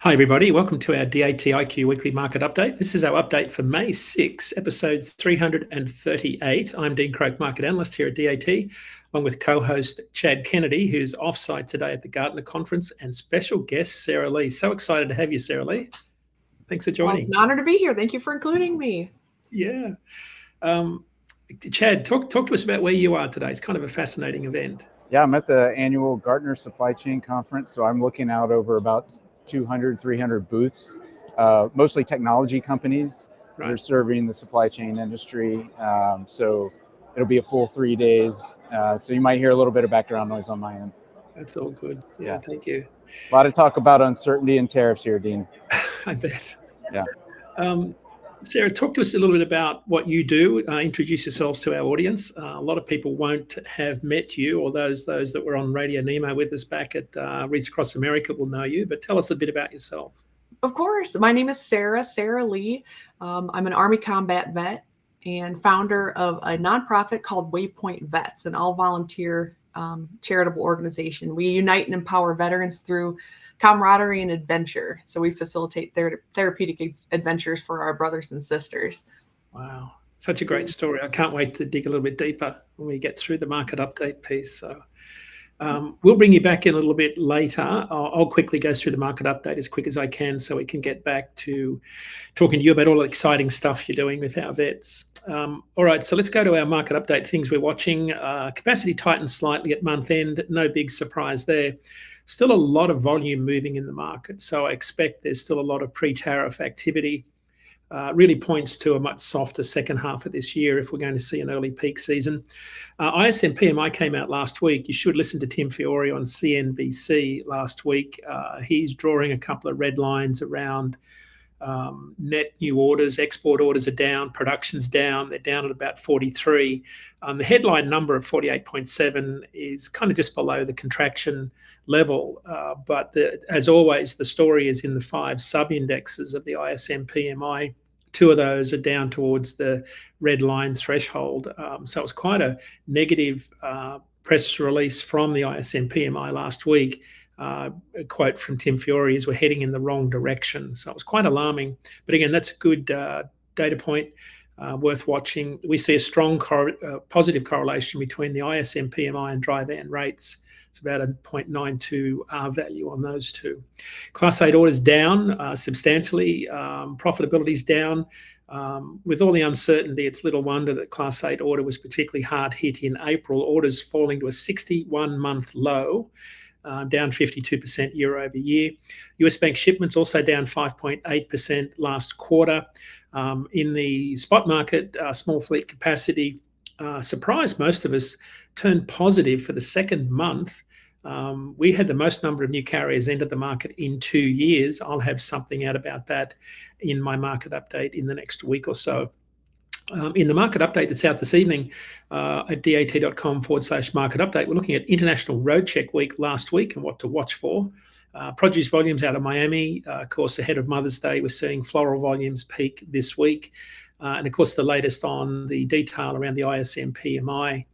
Hi, everybody. Welcome to our DAT IQ Weekly Market Update. This is our update for May 6, episode 338. I'm Dean Croak, Market Analyst here at DAT, along with co-host Chad Kennedy, who's off-site today at the Gartner Conference, and special guest Sarah Lee. So excited to have you, Sarah Lee. Thanks for joining. Well, it's an honor to be here. Thank you for including me. Yeah. Chad, talk to us about where you are today. It's kind of a fascinating event. Yeah, I'm at the annual Gartner Supply Chain Conference, so I'm looking out over about 200, 300 booths, mostly technology companies that are serving the supply chain industry. So it'll be a full 3 days. So you might hear a little bit of background noise on my end. That's all good. Yeah. Thank you. A lot of talk about uncertainty and tariffs here, Dean. I bet. Yeah. Sarah, talk to us a little bit about what you do. Introduce yourselves to our audience. A lot of people won't have met you, or those that were on Radio Nemo with us back at Reads Across America will know you, but tell us a bit about yourself. Of course. My name is Sarah Lee. I'm an Army combat vet and founder of a nonprofit called Waypoint Vets, an all-volunteer charitable organization. We unite and empower veterans through camaraderie and adventure. So we facilitate therapeutic adventures for our brothers and sisters. Wow. Such a great story. I can't wait to dig a little bit deeper when we get through the market update piece. So we'll bring you back in a little bit later. I'll quickly go through the market update as quick as I can so we can get back to talking to you about all the exciting stuff you're doing with our vets. All right, so let's go to our market update, things we're watching. Capacity tightened slightly at month end. No big surprise there. Still a lot of volume moving in the market. So I expect there's still a lot of pre-tariff activity. Really points to a much softer second half of this year if we're going to see an early peak season. ISM PMI came out last week. You should listen to Tim Fiore on CNBC last week. He's drawing a couple of red lines around net new orders. Export orders are down, production's down. They're down at about 43. The headline number of 48.7 is kind of just below the contraction level. But as always, the story is in the 5 sub-indexes of the ISM PMI. 2 of those are down towards the red line threshold. So it was quite a negative press release from the ISM PMI last week. A quote from Tim Fiore is, "We're heading in the wrong direction." So it was quite alarming. But again, that's a good data point worth watching. We see a strong positive correlation between the ISM PMI and dry van rates. It's about a 0.92 R value on those two. Class 8 orders down substantially. Profitability's down. With all the uncertainty, it's little wonder that Class 8 order was particularly hard hit in April. Orders falling to a 61-month low. Down 52% year over year. US bank shipments also down 5.8% last quarter. In the spot market, small fleet capacity surprised most of us, turned positive for the second month. We had the most number of new carriers enter the market in 2 years. I'll have something out about that in my market update in the next week or so. In the market update that's out this evening at dat.com/market update, we're looking at International Road Check Week last week and what to watch for. Produce volumes out of Miami, of course, ahead of Mother's Day, we're seeing floral volumes peak this week. And of course, the latest on the detail around the ISM PMI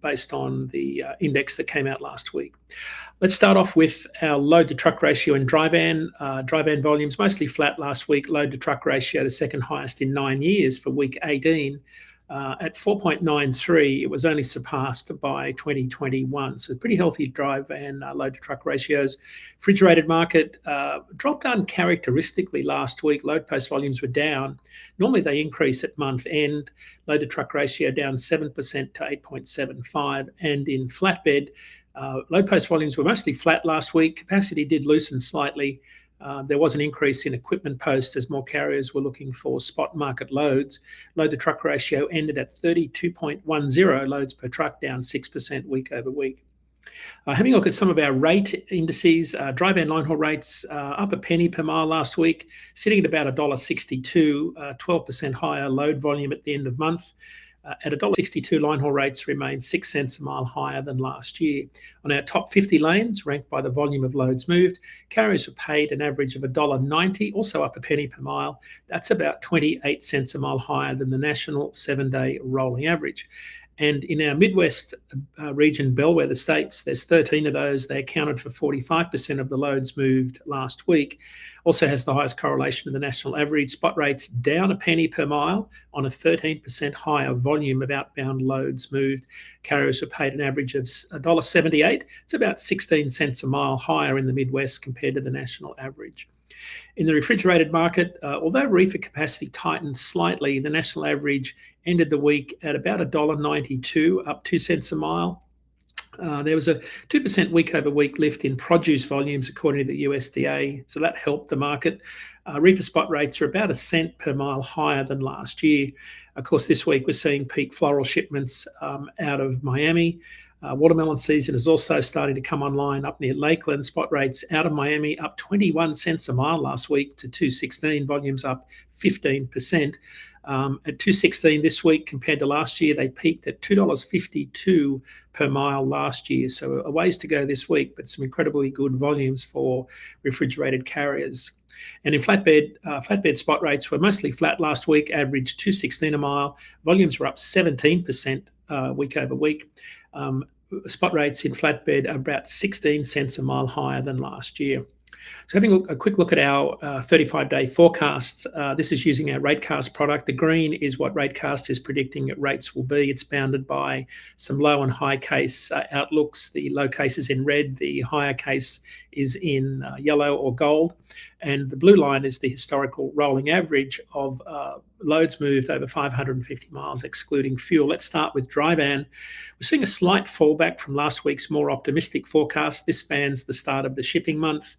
based on the index that came out last week. Let's start off with our load to truck ratio in dry van. Dry van volumes mostly flat last week. Load to truck ratio, the second highest in 9 years for week 18. At 4.93, it was only surpassed by 2021. So pretty healthy dry van load to truck ratios. Refrigerated market dropped uncharacteristically last week. Load post volumes were down. Normally they increase at month end. Load to truck ratio down 7% to 8.75. And in flatbed, load post volumes were mostly flat last week. Capacity did loosen slightly. There was an increase in equipment posts as more carriers were looking for spot market loads. Load to truck ratio ended at 32.10 loads per truck, down 6% week over week. Having a look at some of our rate indices, dry van line haul rates up a penny per mile last week, sitting at about $1.62, 12% higher load volume at the end of month. At $1.62, line haul rates remain 6 cents a mile higher than last year. On our top 50 lanes, ranked by the volume of loads moved, carriers were paid an average of $1.90, also up a penny per mile. That's about 28 cents a mile higher than the national 7-day rolling average. And in our Midwest region, bellwether states, there's 13 of those. They accounted for 45% of the loads moved last week. Also has the highest correlation to the national average. Spot rates down a penny per mile on a 13% higher volume of outbound loads moved. Carriers were paid an average of $1.78. It's about 16 cents a mile higher in the Midwest compared to the national average. In the refrigerated market, although reefer capacity tightened slightly, the national average ended the week at about $1.92, up 2 cents a mile. There was a 2% week over week lift in produce volumes, according to the USDA, so that helped the market. Reefer spot rates are about 1 cent per mile higher than last year. Of course, this week we're seeing peak floral shipments out of Miami. Watermelon season is also starting to come online up near Lakeland. Spot rates out of Miami up 21 cents a mile last week to $2.16. Volumes up 15%. At $2.16 this week compared to last year, they peaked at $2.52 per mile last year. So a ways to go this week, but some incredibly good volumes for refrigerated carriers. And in flatbed spot rates were mostly flat last week, averaged $2.16 a mile. Volumes were up 17% week over week. Spot rates in flatbed are about 16 cents a mile higher than last year. So having a quick look at our 35-day forecasts, this is using our Ratecast product. The green is what Ratecast is predicting rates will be. It's bounded by some low and high case outlooks. The low case is in red. The higher case is in yellow or gold. And the blue line is the historical rolling average of loads moved over 550 miles, excluding fuel. Let's start with dry van. We're seeing a slight fallback from last week's more optimistic forecast. This spans the start of the shipping month.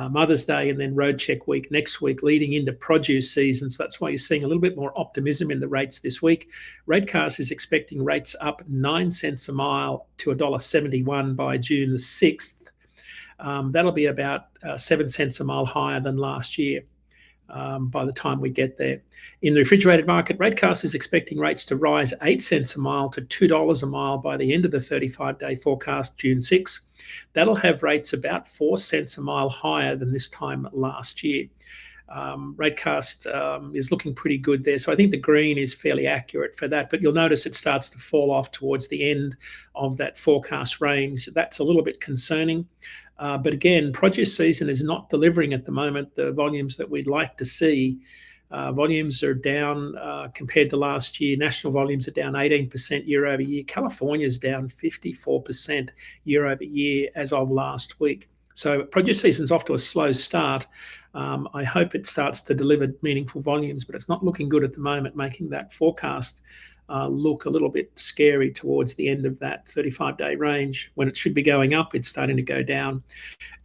Mother's Day and then road check week next week, leading into produce season. So that's why you're seeing a little bit more optimism in the rates this week. Ratecast is expecting rates up 9 cents a mile to $1.71 by June the 6th. That'll be about 7 cents a mile higher than last year by the time we get there. In the refrigerated market, Ratecast is expecting rates to rise 8 cents a mile to $2 a mile by the end of the 35-day forecast, June 6. That'll have rates about 4 cents a mile higher than this time last year. Ratecast is looking pretty good there. So I think the green is fairly accurate for that, but you'll notice it starts to fall off towards the end of that forecast range. That's a little bit concerning. But again, produce season is not delivering at the moment the volumes that we'd like to see. Volumes are down compared to last year. National volumes are down 18% year over year. California's down 54% year over year as of last week. So produce season's off to a slow start. I hope it starts to deliver meaningful volumes, but it's not looking good at the moment, making that forecast look a little bit scary towards the end of that 35-day range. When it should be going up, it's starting to go down.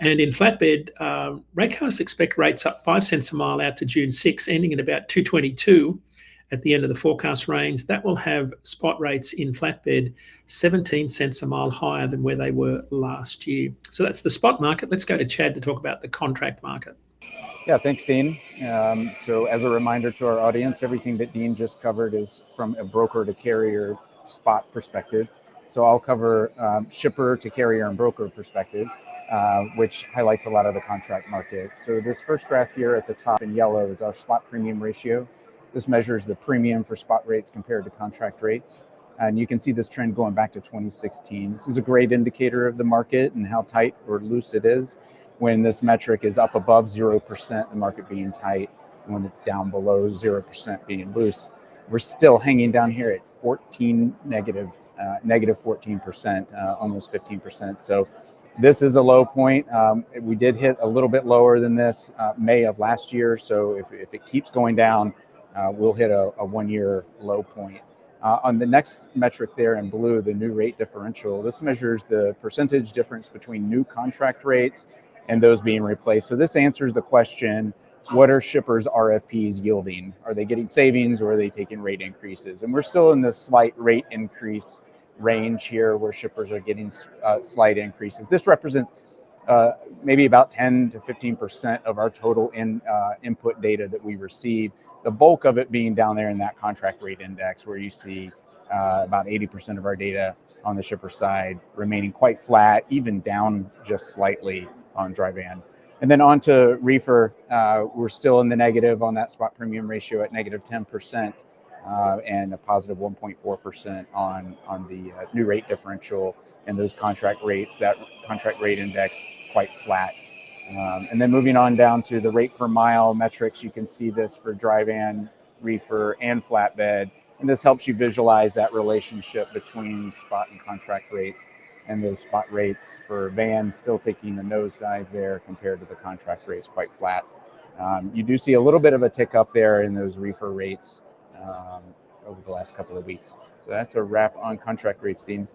And in flatbed, Ratecast expect rates up 5 cents a mile out to June 6, ending at about 222 at the end of the forecast range. That will have spot rates in flatbed 17 cents a mile higher than where they were last year. So that's the spot market. Let's go to Chad to talk about the contract market. Yeah, thanks, Dean. So as a reminder to our audience, everything that Dean just covered is from a broker to carrier spot perspective. So I'll cover shipper to carrier and broker perspective, which highlights a lot of the contract market. So this first graph here at the top in yellow is our spot premium ratio. This measures the premium for spot rates compared to contract rates. And you can see this trend going back to 2016. This is a great indicator of the market and how tight or loose it is. When this metric is up above 0%, the market being tight, and when it's down below 0% being loose. We're still hanging down here at negative 14%, almost 15%. So this is a low point. We did hit a little bit lower than this May of last year. So if it keeps going down, we'll hit a one-year low point. On the next metric there in blue, the new rate differential, this measures the percentage difference between new contract rates and those being replaced. So this answers the question, what are shippers' RFPs yielding? Are they getting savings or are they taking rate increases? And we're still in this slight rate increase range here where shippers are getting slight increases. This represents maybe about 10 to 15% of our total input data that we receive. The bulk of it being down there in that contract rate index where you see about 80% of our data on the shipper side remaining quite flat, even down just slightly on dry van. And then on to reefer, we're still in the negative on that spot premium ratio at negative 10%. and a positive 1.4% on the new rate differential and those contract rates. That contract rate index quite flat. And then moving on down to the rate per mile metrics, you can see this for dry van, reefer, and flatbed. And this helps you visualize that relationship between spot and contract rates, and those spot rates for van still taking a nosedive there compared to the contract rates quite flat. You do see a little bit of a tick up there in those reefer rates over the last couple of weeks. So that's a wrap on contract rates, Dean.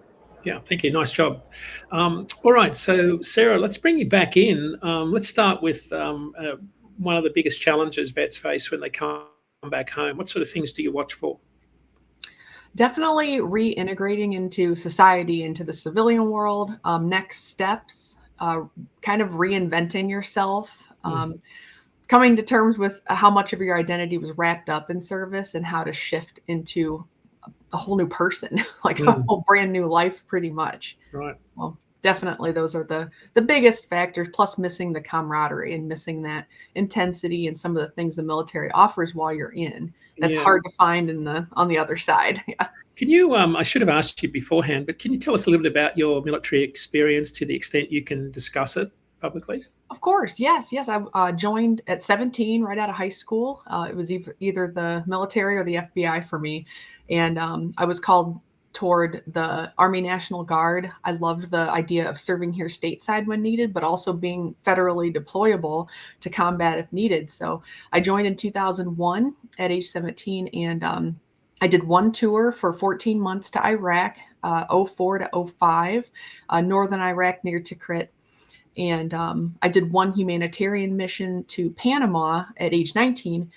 Yeah, thank you. Nice job. All right, so Sarah, let's bring you back in. Let's start with one of the biggest challenges vets face when they come back home. What sort of things do you watch for? Definitely reintegrating into society, into the civilian world. Next steps, kind of reinventing yourself, coming to terms with how much of your identity was wrapped up in service and how to shift into a whole new person, like a whole brand new life, pretty much. Right. Well, definitely those are the biggest factors, plus missing the camaraderie and missing that intensity and some of the things the military offers while you're in. That's hard to find on the other side. Yeah. Can you, I should have asked you beforehand, but can you tell us a little bit about your military experience to the extent you can discuss it publicly? Of course. Yes. I joined at 17 right out of high school. It was either the military or the FBI for me. And I was called toward the Army National Guard. I loved the idea of serving here stateside when needed, but also being federally deployable to combat if needed. So I joined in 2001 at age 17, and I did one tour for 14 months to Iraq, 04 to 05, northern Iraq near Tikrit. And I did one humanitarian mission to Panama at age 19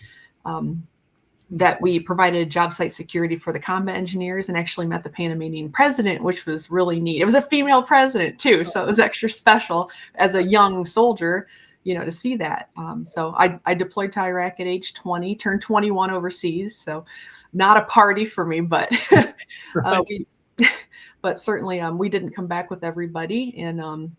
that we provided job site security for the combat engineers, and actually met the Panamanian president, which was really neat. It was a female president too, so it was extra special as a young soldier, to see that. So I deployed to Iraq at age 20, turned 21 overseas. So not a party for me, but but certainly we didn't come back with everybody, and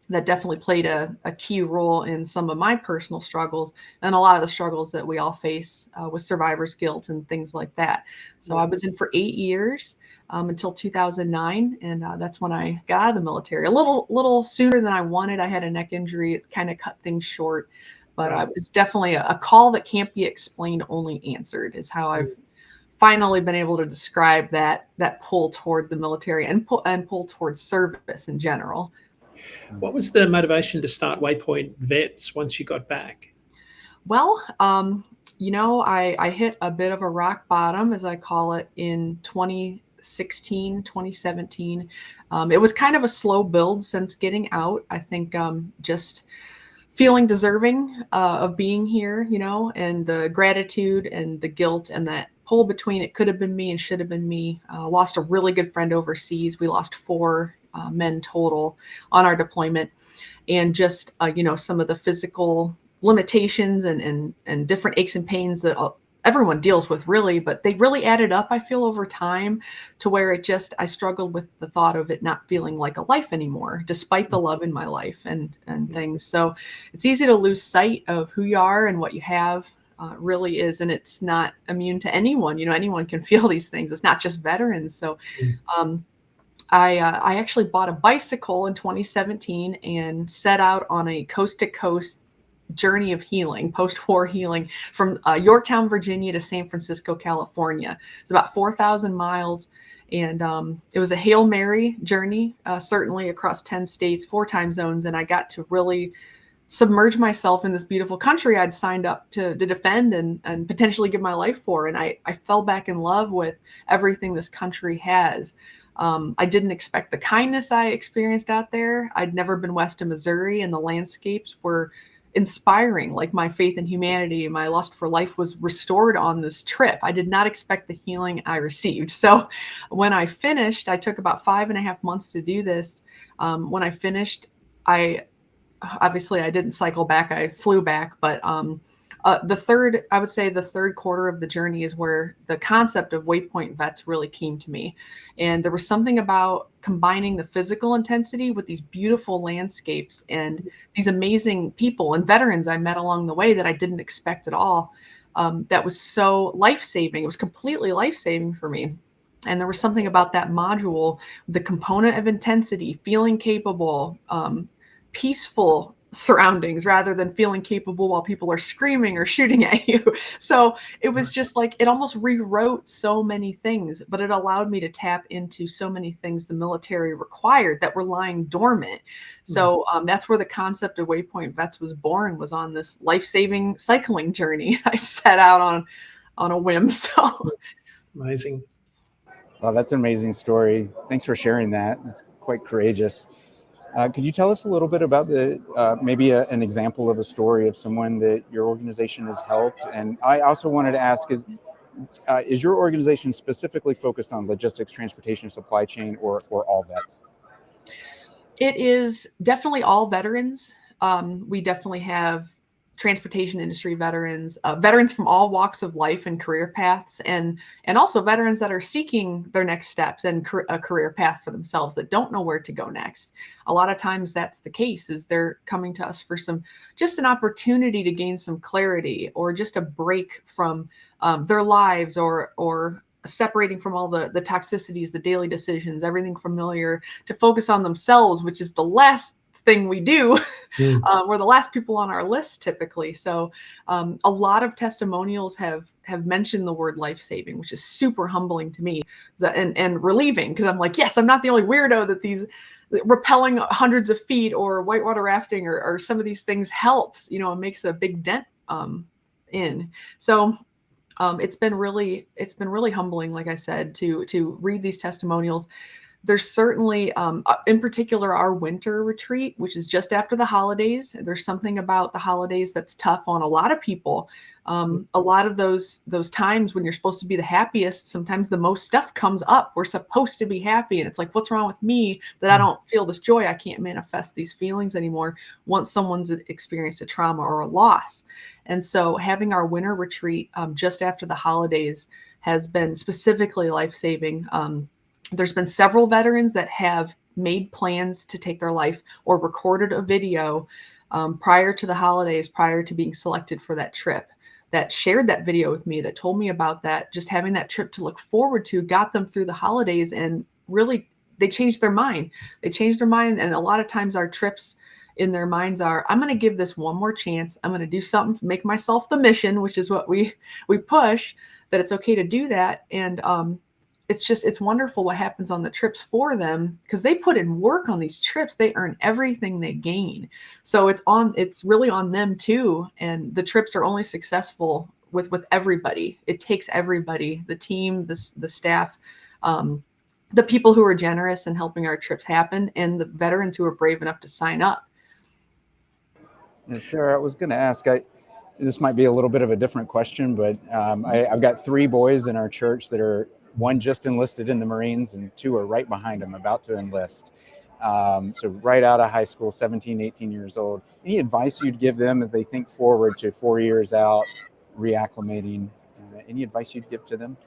that definitely played a key role in some of my personal struggles and a lot of the struggles that we all face with survivor's guilt and things like that. So I was in for 8 years until 2009, and that's when I got out of the military. A little sooner than I wanted. I had a neck injury. It kind of cut things short, but it's definitely a call that can't be explained, only answered, is how I've finally been able to describe that pull toward the military and pull towards service in general. What was the motivation to start Waypoint Vets once you got back? Well, I hit a bit of a rock bottom, as I call it, in 2016, 2017. It was kind of a slow build since getting out. I think just feeling deserving of being here, and the gratitude and the guilt and that pull between it could have been me and should have been me. Lost a really good friend overseas. We lost 4 men total on our deployment, and just some of the physical limitations and different aches and pains that everyone deals with, really, but they really added up, I feel, over time, to where I struggled with the thought of it not feeling like a life anymore, despite the love in my life and things. So it's easy to lose sight of who you are and what you have. Really is, and it's not immune to anyone. Anyone can feel these things. It's not just veterans. So I actually bought a bicycle in 2017 and set out on a coast-to-coast journey of healing, post-war healing, from Yorktown, Virginia to San Francisco, California. It's about 4,000 miles, and it was a Hail Mary journey, certainly across 10 states, 4 time zones, and I got to really submerge myself in this beautiful country I'd signed up to defend and potentially give my life for. And I fell back in love with everything this country has. I didn't expect the kindness I experienced out there. I'd never been west of Missouri, and the landscapes were inspiring. Like, my faith in humanity and my lust for life was restored on this trip. I did not expect the healing I received. So when I finished, I took about 5.5 months to do this. When I finished, I didn't cycle back. I flew back, but the third quarter of the journey is where the concept of Waypoint Vets really came to me. And there was something about combining the physical intensity with these beautiful landscapes and these amazing people and veterans I met along the way that I didn't expect at all. that was so life-saving. It was completely life-saving for me. And there was something about that module, the component of intensity, feeling capable, peaceful surroundings rather than feeling capable while people are screaming or shooting at you. So it was just like, it almost rewrote so many things, but it allowed me to tap into so many things the military required that were lying dormant. So that's where the concept of Waypoint Vets was born, was on this life-saving cycling journey I set out on a whim. So amazing. Well, that's an amazing story. Thanks for sharing that. It's quite courageous. Could you tell us a little bit about maybe an example of a story of someone that your organization has helped? And I also wanted to ask, is your organization specifically focused on logistics, transportation, supply chain, or all vets? It is definitely all veterans. We definitely have transportation industry veterans, veterans from all walks of life and career paths, and also veterans that are seeking their next steps and a career path for themselves that don't know where to go next. A lot of times that's the case, is they're coming to us for just an opportunity to gain some clarity, or just a break from their lives, or separating from all the toxicities, the daily decisions, everything familiar, to focus on themselves, which is the last thing we do. We're the last people on our list typically. So a lot of testimonials have mentioned the word life-saving, which is super humbling to me and relieving, because I'm like, yes, I'm not the only weirdo that these rappelling hundreds of feet or whitewater rafting or some of these things helps, and makes a big dent in. So it's been really humbling, like I said, to read these testimonials. There's certainly, in particular, our winter retreat, which is just after the holidays. There's something about the holidays that's tough on a lot of people. A lot of those times when you're supposed to be the happiest, sometimes the most stuff comes up. We're supposed to be happy, and it's like, what's wrong with me that I don't feel this joy? I can't manifest these feelings anymore once someone's experienced a trauma or a loss. And so having our winter retreat just after the holidays has been specifically life-saving. There's been several veterans that have made plans to take their life or recorded a video prior to the holidays, prior to being selected for that trip, that shared that video with me, that told me about that. Just having that trip to look forward to got them through the holidays, and really they changed their mind. And a lot of times our trips in their minds are, I'm going to give this one more chance. I'm going to do something, make myself the mission, which is what we push, that it's okay to do that. And it's wonderful what happens on the trips for them, because they put in work on these trips. They earn everything they gain. So it's really on them too. And the trips are only successful with everybody. It takes everybody, the team, the staff, the people who are generous in helping our trips happen, and the veterans who are brave enough to sign up. And Sarah, I was going to ask, this might be a little bit of a different question, but I've got 3 boys in our church that are, one just enlisted in the Marines and 2 are right behind him about to enlist. So right out of high school, 17, 18 years old. Any advice you'd give them as they think forward to 4 years out, reacclimating? Any advice you'd give to them?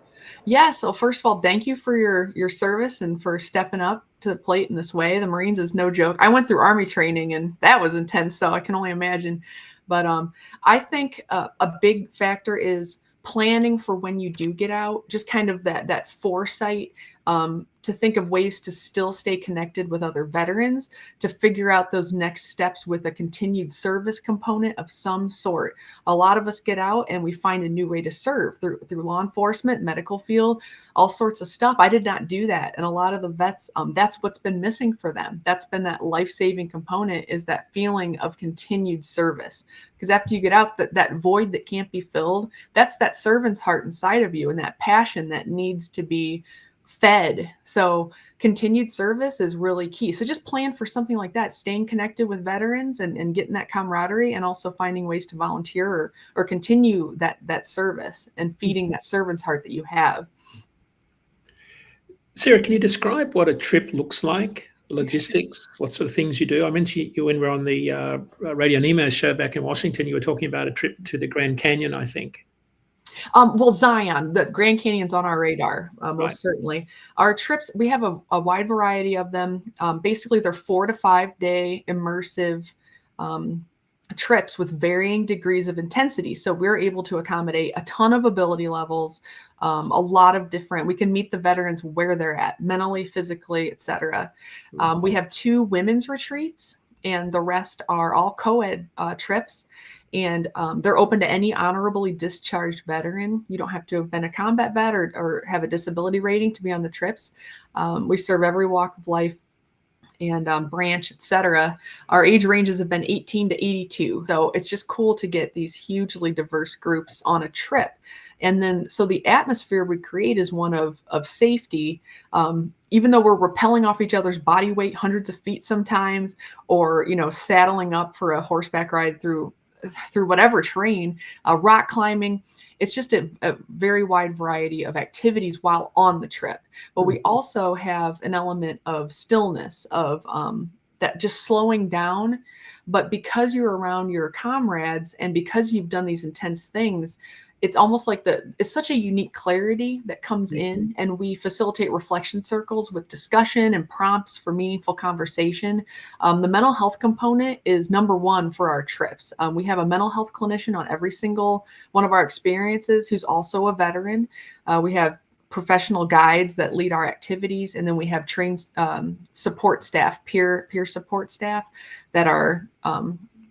Yeah. So first of all, thank you for your service and for stepping up to the plate in this way. The Marines is no joke. I went through Army training and that was intense, so I can only imagine. But I think a big factor is planning for when you do get out, just kind of that foresight, to think of ways to still stay connected with other veterans, to figure out those next steps with a continued service component of some sort. A lot of us get out and we find a new way to serve through law enforcement, medical field, all sorts of stuff. I did not do that. And a lot of the vets, that's what's been missing for them. That's been that life-saving component, is that feeling of continued service. Because after you get out, that void that can't be filled, that's that servant's heart inside of you, and that passion that needs to be fed. So continued service is really key. So just plan for something like that, staying connected with veterans and getting that camaraderie, and also finding ways to volunteer or continue that service and feeding that servant's heart that you have. Sarah, can you describe what a trip looks like? Logistics, what sort of things you do? I mentioned you when we were on the Radio Nemo show back in Washington, you were talking about a trip to the Grand Canyon, I think. Well, Zion, the Grand Canyon's on our radar, most Right. certainly. Our trips, we have a wide variety of them. Basically, they're 4 to 5 day immersive trips with varying degrees of intensity. So we're able to accommodate a ton of ability levels, a lot of different, we can meet the veterans where they're at, mentally, physically, etc. We have 2 women's retreats, and the rest are all co-ed trips. And they're open to any honorably discharged veteran. You don't have to have been a combat vet or have a disability rating to be on the trips. We serve every walk of life and branch, etc. Our age ranges have been 18 to 82. So it's just cool to get these hugely diverse groups on a trip. And then, so the atmosphere we create is one of safety. Even though we're rappelling off each other's body weight hundreds of feet sometimes, or, saddling up for a horseback ride through whatever terrain, rock climbing. It's just a very wide variety of activities while on the trip. But we also have an element of stillness, of that just slowing down. But because you're around your comrades and because you've done these intense things, it's almost like it's such a unique clarity that comes in, and we facilitate reflection circles with discussion and prompts for meaningful conversation. The mental health component is number 1 for our trips. We have a mental health clinician on every single one of our experiences who's also a veteran. We have professional guides that lead our activities, and then we have trained support staff, peer support staff that are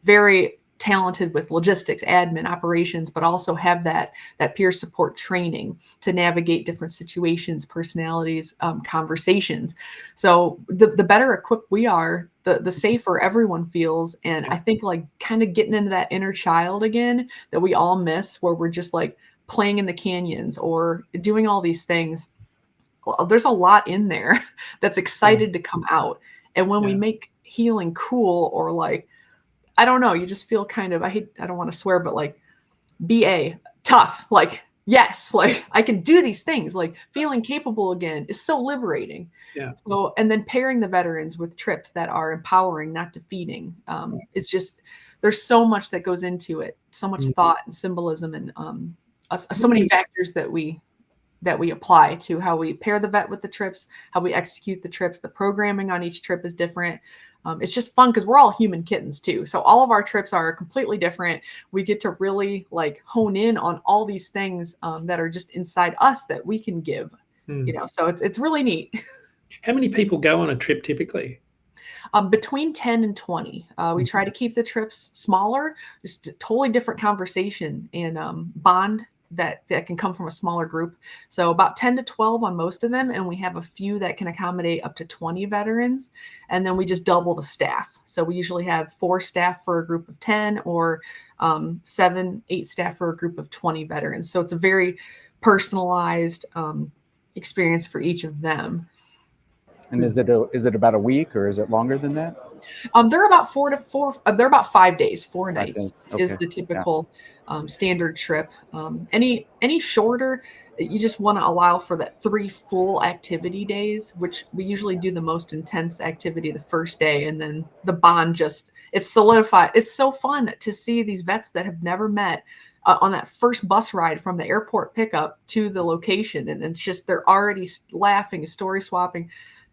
very talented with logistics, admin, operations, but also have that peer support training to navigate different situations, personalities, conversations. So the better equipped we are, the safer everyone feels. And I think like kind of getting into that inner child again that we all miss, where we're just like playing in the canyons or doing all these things. There's a lot in there that's excited to come out. And when we make healing cool, or like, I don't know, you just feel kind of, I don't want to swear, but like BA, tough, like, yes, like I can do these things, like feeling capable again is so liberating. Yeah. So, and then pairing the veterans with trips that are empowering, not defeating. It's just, there's so much that goes into it, so much thought and symbolism, and so many factors that we apply to how we pair the vet with the trips, how we execute the trips. The programming on each trip is different. It's just fun because we're all human kittens too. So all of our trips are completely different. We get to really like hone in on all these things that are just inside us that we can give, so it's really neat. How many people go on a trip typically? Between 10 and 20. We try to keep the trips smaller, just a totally different conversation and bond that can come from a smaller group. So about 10 to 12 on most of them. And we have a few that can accommodate up to 20 veterans. And then we just double the staff. So we usually have 4 staff for a group of 10, or 7, 8 staff for a group of 20 veterans. So it's a very personalized experience for each of them. And is it about a week, or is it longer than that? They're about 4 to 5 days, 4 nights is Okay. the typical standard trip. Any shorter, you just want to allow for that 3 full activity days, which we usually do the most intense activity the first day, and then the bond it's solidified. It's so fun to see these vets that have never met on that first bus ride from the airport pickup to the location, and it's just they're already laughing, story swapping.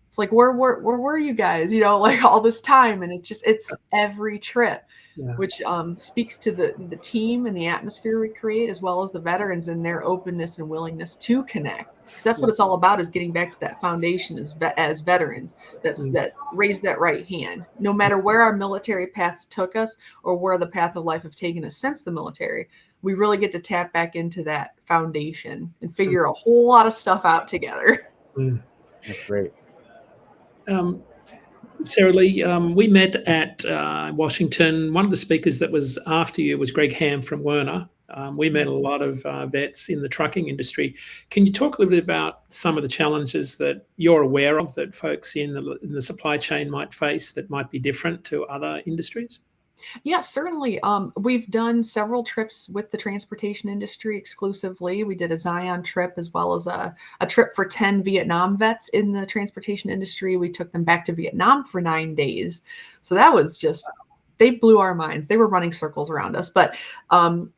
It's like, where were you guys, like all this time? And it's every trip, which speaks to the team and the atmosphere we create, as well as the veterans and their openness and willingness to connect. Because that's what it's all about, is getting back to that foundation as veterans, that raise that right hand. No matter where our military paths took us, or where the path of life have taken us since the military, we really get to tap back into that foundation and figure a whole lot of stuff out together. That's great. Sarah Lee, we met at Washington. One of the speakers that was after you was Greg Ham from Werner. We met a lot of vets in the trucking industry. Can you talk a little bit about some of the challenges that you're aware of that folks in the supply chain might face that might be different to other industries? Yeah, certainly. We've done several trips with the transportation industry exclusively. We did a Zion trip, as well as a trip for 10 Vietnam vets in the transportation industry. We took them back to Vietnam for 9 days. So that was just, they blew our minds. They were running circles around us. But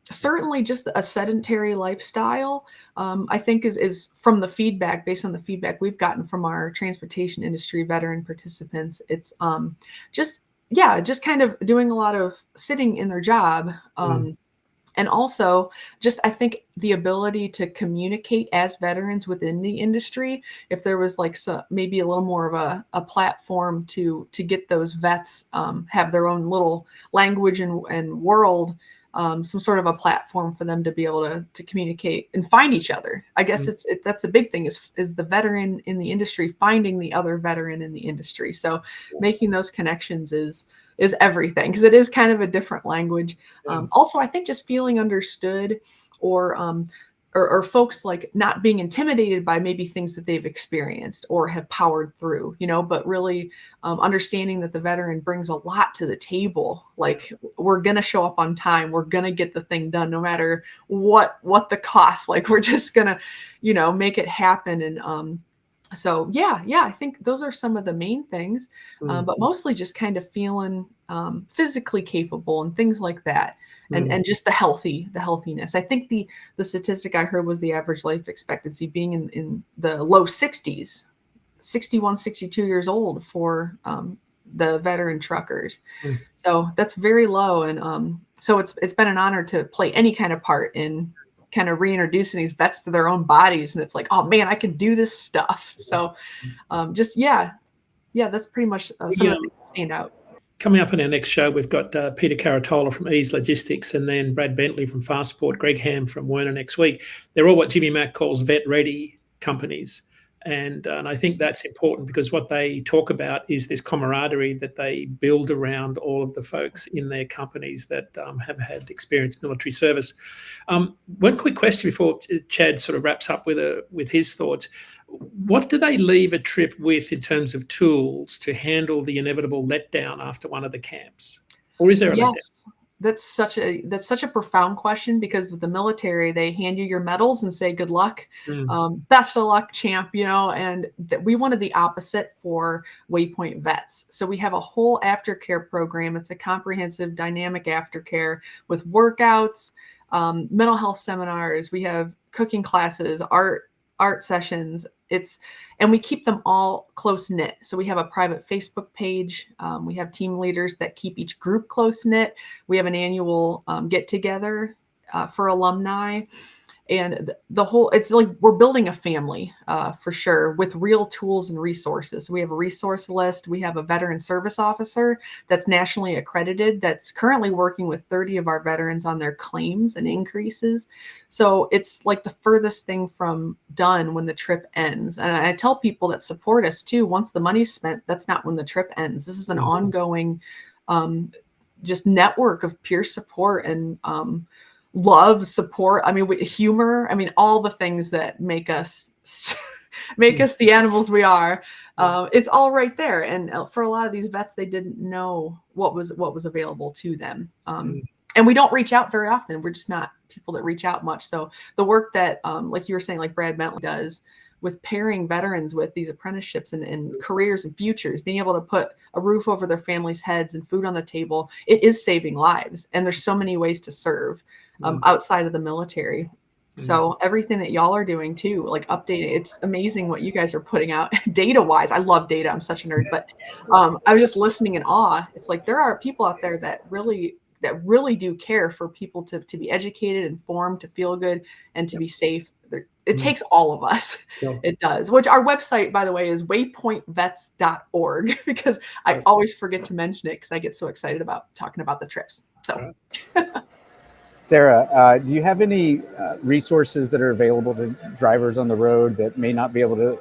certainly just a sedentary lifestyle, I think is from the feedback, based on the feedback we've gotten from our transportation industry veteran participants. It's just yeah, just kind of doing a lot of sitting in their job. And also just, I think the ability to communicate as veterans within the industry, if there was like maybe a little more of a platform to get those vets have their own little language and world, some sort of a platform for them to be able to communicate and find each other. I guess that's a big thing is the veteran in the industry finding the other veteran in the industry. So making those connections is everything, because it is kind of a different language. Also, I think just feeling understood, or folks like not being intimidated by maybe things that they've experienced or have powered through, but really understanding that the veteran brings a lot to the table. Like, we're going to show up on time. We're going to get the thing done no matter what the cost. Like, we're just going to, make it happen. And so yeah, I think those are some of the main things, but mostly just kind of feeling physically capable and things like that, and just the healthiness. I think the statistic I heard was the average life expectancy being in the low 60s, 61, 62 years old for the veteran truckers. So that's very low, and so it's been an honor to play any kind of part in kind of reintroducing these vets to their own bodies. And it's like, oh man, I can do this stuff. So that's pretty much some of the things that stand out. Coming up in our next show, we've got Peter Caratola from Ease Logistics, and then Brad Bentley from Fastport, Greg Ham from Werner next week. They're all what Jimmy Mack calls vet-ready companies. And I think that's important, because what they talk about is this camaraderie that they build around all of the folks in their companies that have had experienced military service. One quick question before Chad sort of wraps up with his thoughts. What do they leave a trip with in terms of tools to handle the inevitable letdown after one of the camps? Or is there a letdown? That's such a profound question, because with the military, they hand you your medals and say, good luck, best of luck, champ, and we wanted the opposite for Waypoint vets. So we have a whole aftercare program. It's a comprehensive dynamic aftercare with workouts, mental health seminars. We have cooking classes, art sessions. And we keep them all close knit. So we have a private Facebook page. We have team leaders that keep each group close knit. We have an annual get together for alumni. And it's like we're building a family for sure, with real tools and resources. We have a resource list. We have a veteran service officer that's nationally accredited, that's currently working with 30 of our veterans on their claims and increases. So it's like the furthest thing from done when the trip ends. And I tell people that support us too, once the money's spent, that's not when the trip ends. This is an ongoing just network of peer support and love, support. I mean, humor. I mean, all the things that make us the animals we are. It's all right there. And for a lot of these vets, they didn't know what was available to them. And we don't reach out very often. We're just not people that reach out much. So the work that, like you were saying, like Brad Bentley does with pairing veterans with these apprenticeships and careers and futures, being able to put a roof over their families' heads and food on the table, it is saving lives. And there's so many ways to serve outside of the military. So everything that y'all are doing too, like updating, it's amazing what you guys are putting out data wise. I love data. I'm such a nerd, but I was just listening in awe. It's like there are people out there that really do care for people to be educated, informed, to feel good, and to be safe. It takes all of us. Yeah. It does. Which our website, by the way, is waypointvets.org, because I always forget to mention it because I get so excited about talking about the trips. So, Sarah, do you have any resources that are available to drivers on the road that may not be able to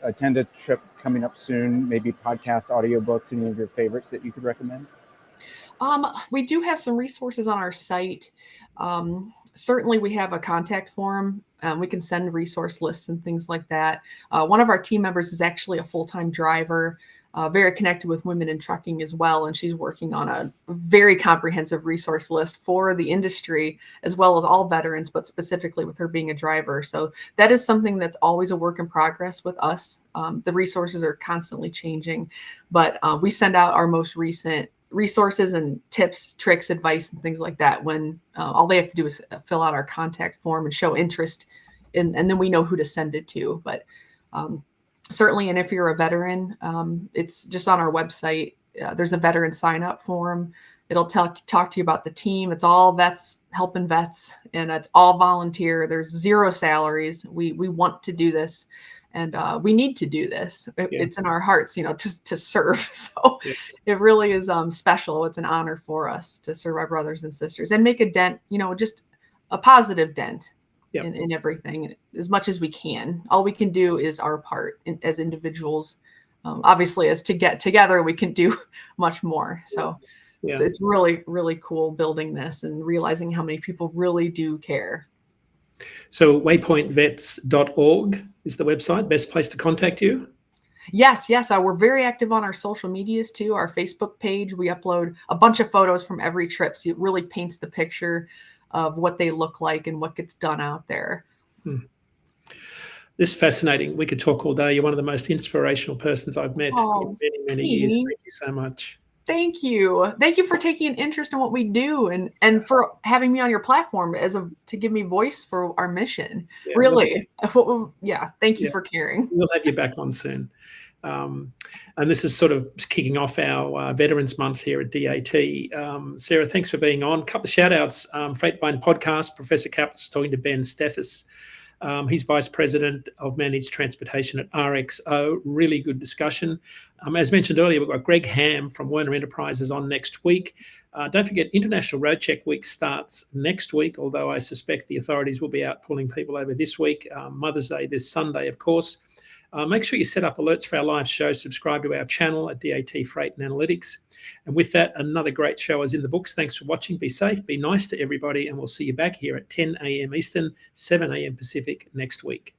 attend a trip coming up soon? Maybe podcast, audiobooks, any of your favorites that you could recommend? We do have some resources on our site. Certainly we have a contact form. We can send resource lists and things like that. One of our team members is actually a full-time driver, very connected with women in trucking as well. And she's working on a very comprehensive resource list for the industry, as well as all veterans, but specifically with her being a driver. So that is something that's always a work in progress with us. The resources are constantly changing, but we send out our most recent resources and tips, tricks, advice, and things like that when all they have to do is fill out our contact form and show interest and then we know who to send it to. But certainly, and if you're a veteran, it's just on our website. there's a veteran sign up form. It'll talk to you about the team. It's all vets helping vets, and it's all volunteer. There's 0 salaries. We want to do this, and we need to do this. It's in our hearts, to serve. So it really is special. It's an honor for us to serve our brothers and sisters and make a dent, just a positive dent in everything as much as we can. All we can do is our part as individuals. Obviously, as to get together, we can do much more. So it's really, really cool building this and realizing how many people really do care. So waypointvets.org is the website, best place to contact you? Yes. We're very active on our social medias too. Our Facebook page, we upload a bunch of photos from every trip. So it really paints the picture of what they look like and what gets done out there. This is fascinating. We could talk all day. You're one of the most inspirational persons I've met in many, many years. Thank you so much. Thank you. Thank you for taking an interest in what we do and for having me on your platform to give me voice for our mission. Really. Thank you for caring. We'll have you back on soon. And this is sort of kicking off our Veterans Month here at DAT. Sarah, thanks for being on. A couple of shout outs. Freight-Bind Podcast, Professor Kaplan's talking to Ben Steffes. He's Vice President of Managed Transportation at RXO. Really good discussion. As mentioned earlier, we've got Greg Ham from Werner Enterprises on next week. Don't forget, International Road Check Week starts next week, although I suspect the authorities will be out pulling people over this week. Mother's Day this Sunday, of course. Make sure you set up alerts for our live show. Subscribe to our channel at DAT Freight and Analytics. And with that, another great show is in the books. Thanks for watching. Be safe, be nice to everybody, and we'll see you back here at 10 a.m. Eastern, 7 a.m. Pacific next week.